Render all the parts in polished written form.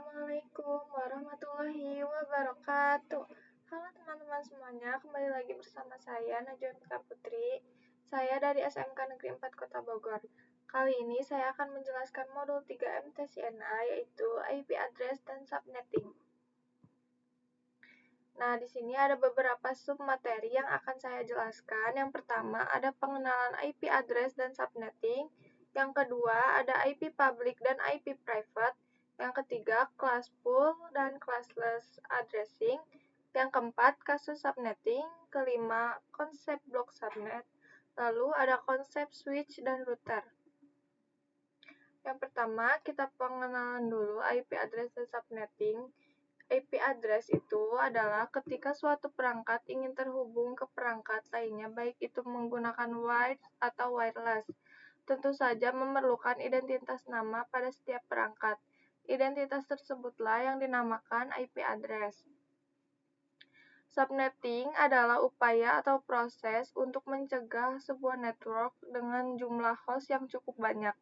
Assalamualaikum warahmatullahi wabarakatuh. Halo teman-teman semuanya, kembali lagi bersama saya Najwa Fitra Putri. Saya dari SMK Negeri 4 Kota Bogor. Kali ini saya akan menjelaskan modul 3 MTCNA yaitu IP address dan subnetting. Nah, di sini ada beberapa submateri yang akan saya jelaskan. Yang pertama ada pengenalan IP address dan subnetting. Yang kedua ada IP public dan IP private. Yang ketiga class pool dan classless addressing. Yang keempat kasus subnetting. Kelima konsep block subnet. Lalu ada konsep switch dan router. Yang pertama kita pengenalan dulu IP address dan subnetting. IP address itu adalah ketika suatu perangkat ingin terhubung ke perangkat lainnya, baik itu menggunakan wired atau wireless. Tentu saja memerlukan identitas nama pada setiap perangkat. Identitas tersebutlah yang dinamakan IP address. Subnetting adalah upaya atau proses untuk mencegah sebuah network dengan jumlah host yang cukup banyak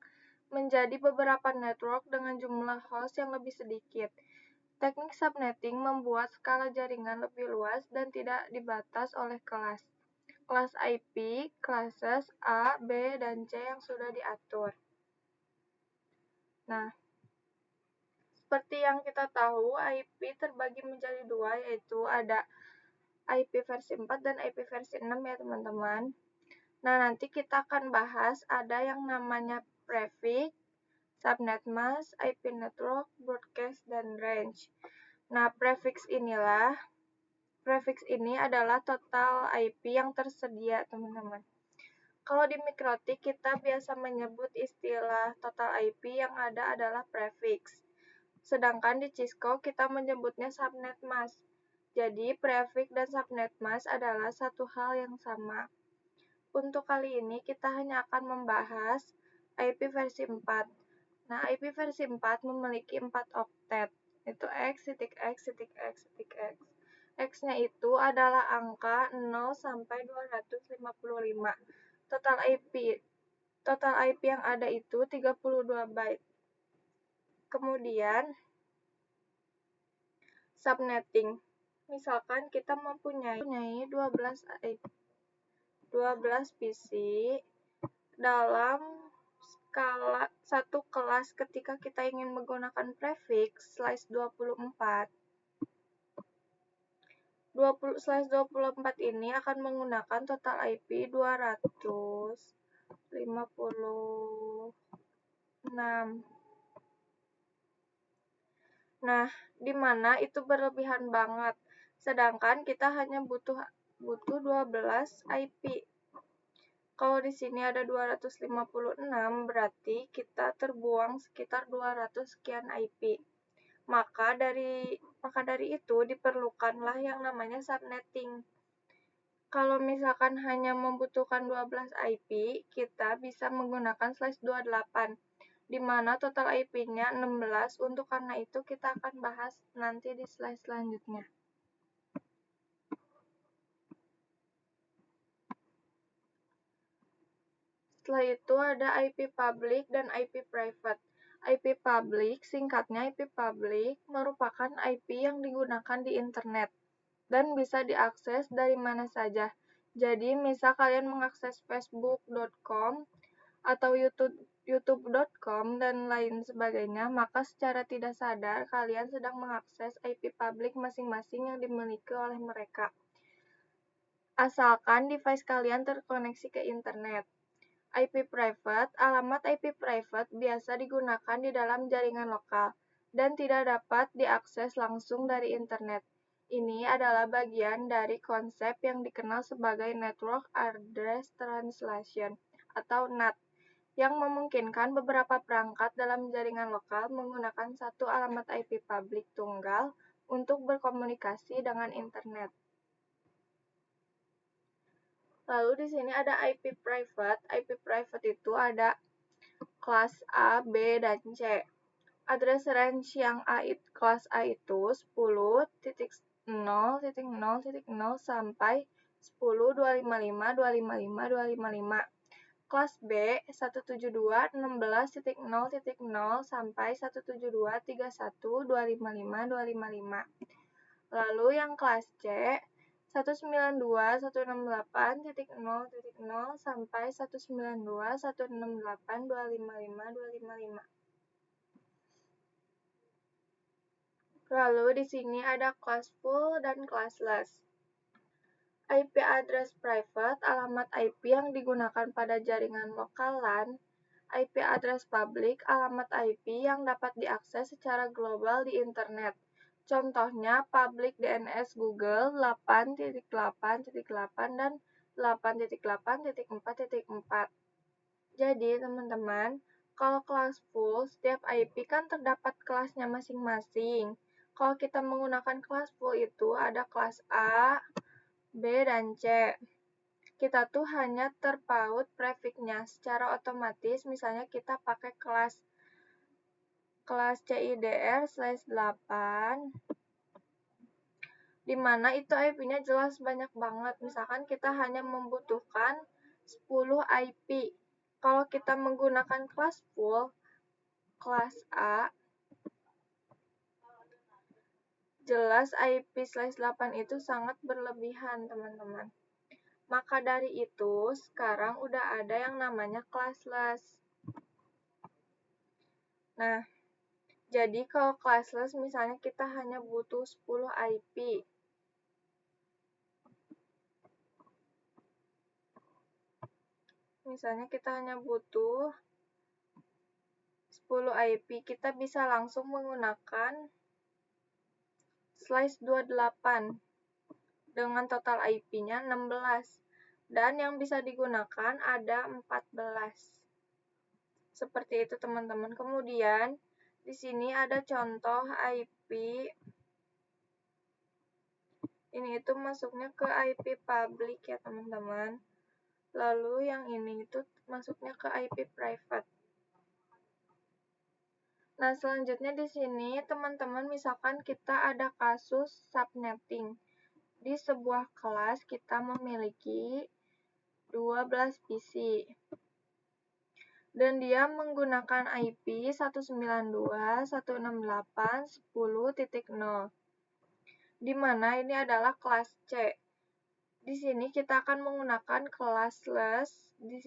menjadi beberapa network dengan jumlah host yang lebih sedikit. Teknik subnetting membuat skala jaringan lebih luas dan tidak dibatas oleh kelas. Kelas IP, classes A, B, dan C yang sudah diatur. Nah, seperti yang kita tahu, IP terbagi menjadi dua, yaitu ada IP versi 4 dan IP versi 6 ya teman-teman. Nah, nanti kita akan bahas ada yang namanya prefix, subnet mask, IP network, broadcast, dan range. Nah, prefix ini adalah total IP yang tersedia, teman-teman. Kalau di mikrotik, kita biasa menyebut istilah total IP yang ada adalah prefix. Sedangkan di Cisco, kita menyebutnya subnet mask. Jadi, prefix dan subnet mask adalah satu hal yang sama. Untuk kali ini, kita hanya akan membahas IP versi 4. Nah, IP versi 4 memiliki 4 oktet, yaitu x, X-nya itu adalah angka 0 sampai 255. Total IP yang ada itu 32 byte. Kemudian subnetting. Misalkan kita mempunyai 12 PC dalam skala satu kelas ketika kita ingin menggunakan prefix slice 24. 24 ini akan menggunakan total IP 256. Nah, di mana itu berlebihan banget. Sedangkan kita hanya butuh 12 IP. Kalau di sini ada 256, berarti kita terbuang sekitar 200 sekian IP. Maka dari itu diperlukanlah yang namanya subnetting. Kalau misalkan hanya membutuhkan 12 IP, kita bisa menggunakan slash 28, di mana total IP-nya 16. Untuk karena itu kita akan bahas nanti di slide selanjutnya. Setelah itu ada IP public dan IP private. IP public, singkatnya IP public, merupakan IP yang digunakan di internet dan bisa diakses dari mana saja. Jadi, misal kalian mengakses facebook.com atau youtube.com dan lain sebagainya, maka secara tidak sadar kalian sedang mengakses IP public masing-masing yang dimiliki oleh mereka. Asalkan device kalian terkoneksi ke internet. IP private, alamat IP private biasa digunakan di dalam jaringan lokal dan tidak dapat diakses langsung dari internet. Ini adalah bagian dari konsep yang dikenal sebagai Network Address Translation atau NAT, yang memungkinkan beberapa perangkat dalam jaringan lokal menggunakan satu alamat IP publik tunggal untuk berkomunikasi dengan internet. Lalu di sini ada IP private. IP private itu ada kelas A, B, dan C. Address range yang kelas A itu 10.0.0.0 sampai 10.255.255.255. kelas B 172.16.0.0 sampai 172.31.255.255. Lalu yang kelas C 192.168.0.0 sampai 192.168.255.255. Lalu di sini ada kelas full dan classless. IP address private, alamat IP yang digunakan pada jaringan lokal LAN. IP address public, alamat IP yang dapat diakses secara global di internet. Contohnya public DNS Google 8.8.8 dan 8.8.4.4. Jadi, teman-teman, kalau kelas full, setiap IP kan terdapat kelasnya masing-masing. Kalau kita menggunakan kelas full itu ada kelas A, B, dan C. Kita tuh hanya terpaut prefixnya secara otomatis, misalnya kita pakai kelas CIDR/8, di mana itu IP-nya jelas banyak banget. Misalkan kita hanya membutuhkan 10 IP. Kalau kita menggunakan kelas full, kelas A, jelas IP/8 itu sangat berlebihan, teman-teman. Maka dari itu, sekarang udah ada yang namanya classless. Nah, jadi kalau classless misalnya kita hanya butuh 10 IP. Misalnya kita hanya butuh 10 IP, kita bisa langsung menggunakan /28 dengan total IP-nya 16. Dan yang bisa digunakan ada 14. Seperti itu, teman-teman. Kemudian, di sini ada contoh IP. Ini itu masuknya ke IP public ya, teman-teman. Lalu yang ini itu masuknya ke IP private. Nah, selanjutnya di sini, teman-teman, misalkan kita ada kasus subnetting. Di sebuah kelas kita memiliki 12 PC. Dan dia menggunakan IP 192.168.10.0. Di mana ini adalah kelas C. Di sini kita akan menggunakan classless. Di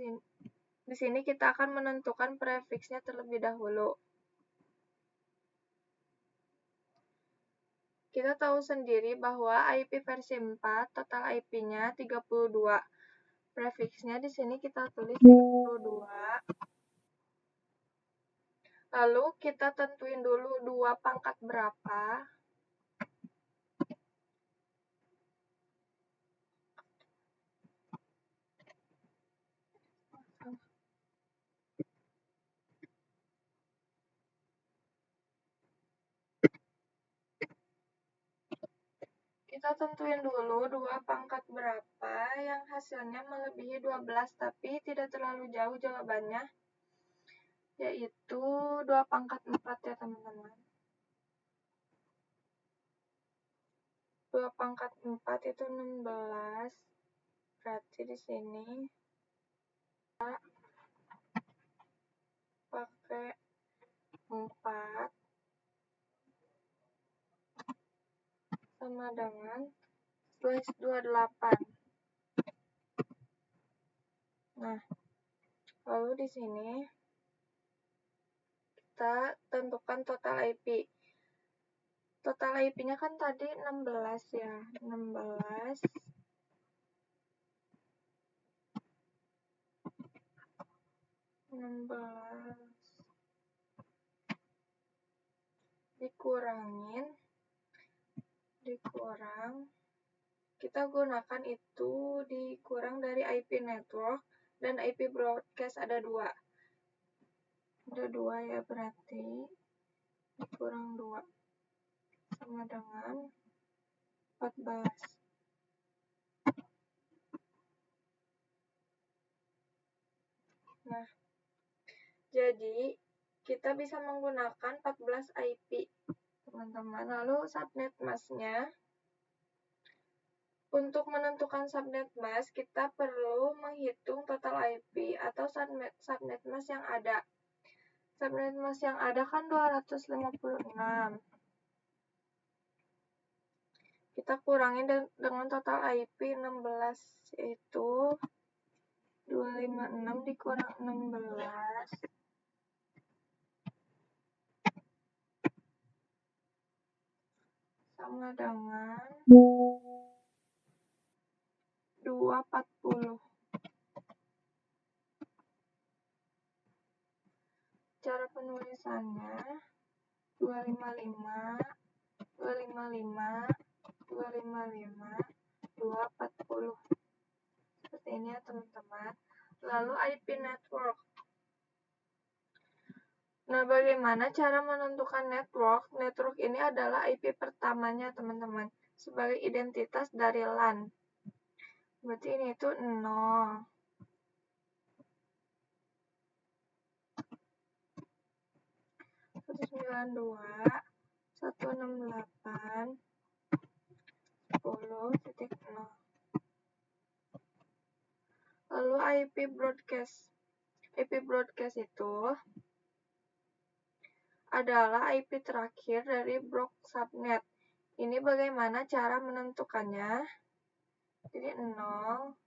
sini kita akan menentukan prefixnya terlebih dahulu. Kita tahu sendiri bahwa IP versi 4, total IP-nya 32. Prefixnya di sini kita tulis 32. Lalu kita tentuin dulu 2 pangkat berapa. Kita tentuin dulu 2 pangkat berapa yang hasilnya melebihi 12, tapi tidak terlalu jauh jawabannya, yaitu 2 pangkat 4 ya, teman-teman. 2 pangkat 4 itu 16. Berarti di sini pakai 4 sama dengan /28. Nah, lalu di sini kita tentukan total IP. Total IP-nya kan tadi 16 ya. 16 dikurang kita gunakan itu dikurang dari IP network dan IP broadcast ada 2 ya, berarti dikurang 2 sama dengan 14. Nah, jadi kita bisa menggunakan 14 IP, teman-teman. Lalu subnet masknya Untuk menentukan subnet mask, kita perlu menghitung total IP atau subnet mask yang ada. Subnet mask yang ada kan 256. Kita kurangi dengan total IP 16, yaitu 256 dikurang 16 sama dengan 240. Cara penulisannya 255, 255, 255, 240. Seperti ini ya teman-teman. Lalu IP network. Nah, bagaimana cara menentukan network? Network ini adalah IP pertamanya teman-teman, sebagai identitas dari LAN. Berarti ini itu 0. Sembilan dua 168 10.0. Lalu IP broadcast. IP broadcast itu adalah IP terakhir dari block subnet. Ini bagaimana cara menentukannya? Jadi 0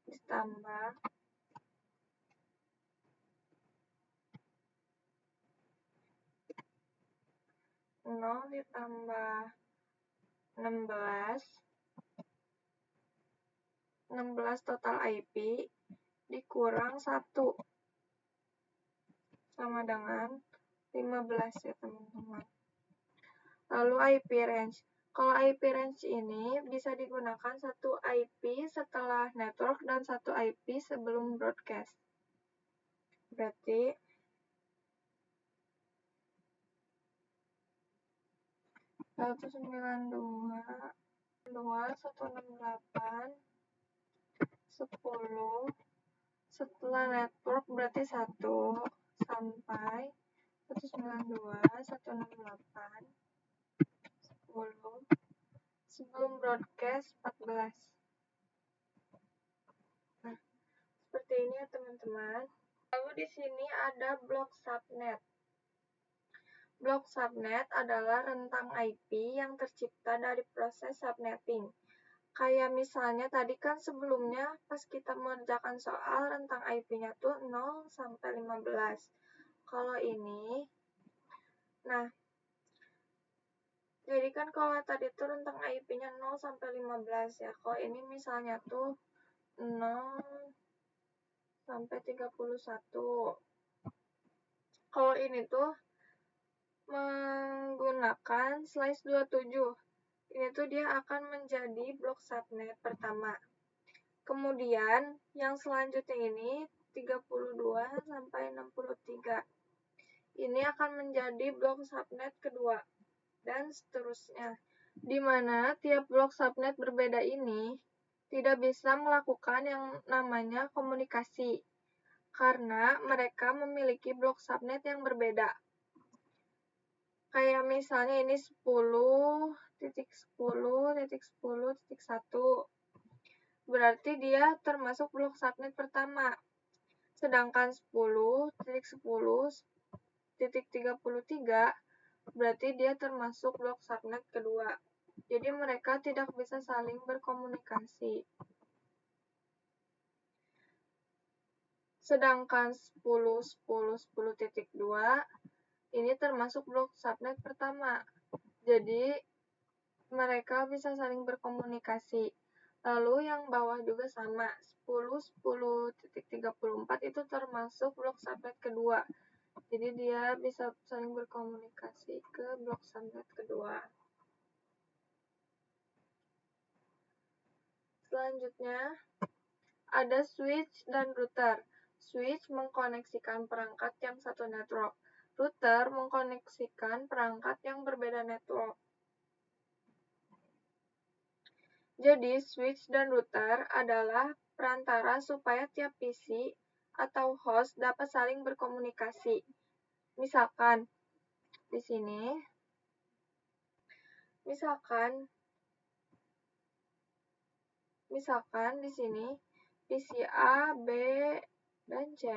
ditambah 0 ditambah 16 total IP dikurang 1 sama dengan 15 ya teman-teman. Lalu IP range. Kalau IP range ini bisa digunakan satu IP setelah network dan satu IP sebelum broadcast. Berarti 192.168 10 setelah network berarti 1 sampai 192.168 10 sebelum broadcast 14. Nah, seperti ini ya teman-teman. Lalu di sini ada blok subnet. Blok subnet adalah rentang IP yang tercipta dari proses subnetting. Kayak misalnya tadi kan sebelumnya pas kita mengerjakan soal rentang IP-nya tuh 0 sampai 15. Kalau ini, nah, jadi kan kalau tadi tuh rentang IP-nya 0 sampai 15 ya. Kalau ini misalnya tuh 0 sampai 31. Kalau ini tuh menggunakan slice 27. Ini tuh dia akan menjadi blok subnet pertama. Kemudian yang selanjutnya ini 32 sampai 63. Ini akan menjadi blok subnet kedua dan seterusnya. Di mana tiap blok subnet berbeda ini tidak bisa melakukan yang namanya komunikasi karena mereka memiliki blok subnet yang berbeda. Kayak misalnya ini 10.10.10.1. Berarti dia termasuk blok subnet pertama. Sedangkan 10.10.33 berarti dia termasuk blok subnet kedua. Jadi mereka tidak bisa saling berkomunikasi. Sedangkan 10.10.10.2 ini termasuk blok subnet pertama. Jadi mereka bisa saling berkomunikasi. Lalu yang bawah juga sama, 10.10.34 itu termasuk blok subnet kedua. Jadi dia bisa saling berkomunikasi ke blok subnet kedua. Selanjutnya, ada switch dan router. Switch mengkoneksikan perangkat yang satu network. Router mengkoneksikan perangkat yang berbeda network. Jadi, switch dan router adalah perantara supaya tiap PC atau host dapat saling berkomunikasi. Misalkan, di sini, Misalkan di sini PC A, B, dan C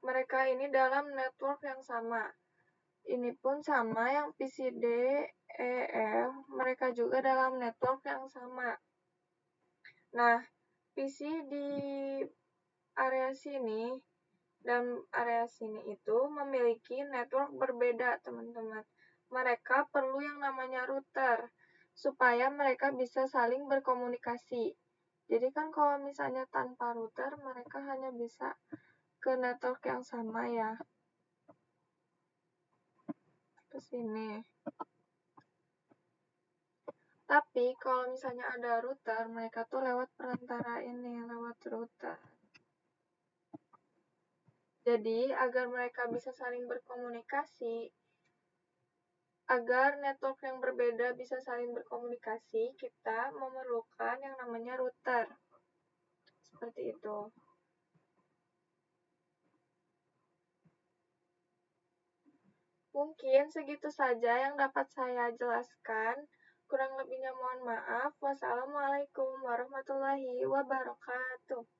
mereka ini dalam network yang sama. Ini pun sama yang PC D, E, F, mereka juga dalam network yang sama. Nah, PC di area sini dan area sini itu memiliki network berbeda, teman-teman. Mereka perlu yang namanya router, supaya mereka bisa saling berkomunikasi. Jadi kan kalau misalnya tanpa router, mereka hanya bisa ke network yang sama ya. Ke sini. Tapi kalau misalnya ada router, mereka tuh lewat perantara ini, lewat router. Jadi, agar mereka bisa saling berkomunikasi, agar network yang berbeda bisa saling berkomunikasi, kita memerlukan yang namanya router. Seperti itu. Mungkin segitu saja yang dapat saya jelaskan. Kurang lebihnya mohon maaf. Wassalamualaikum warahmatullahi wabarakatuh.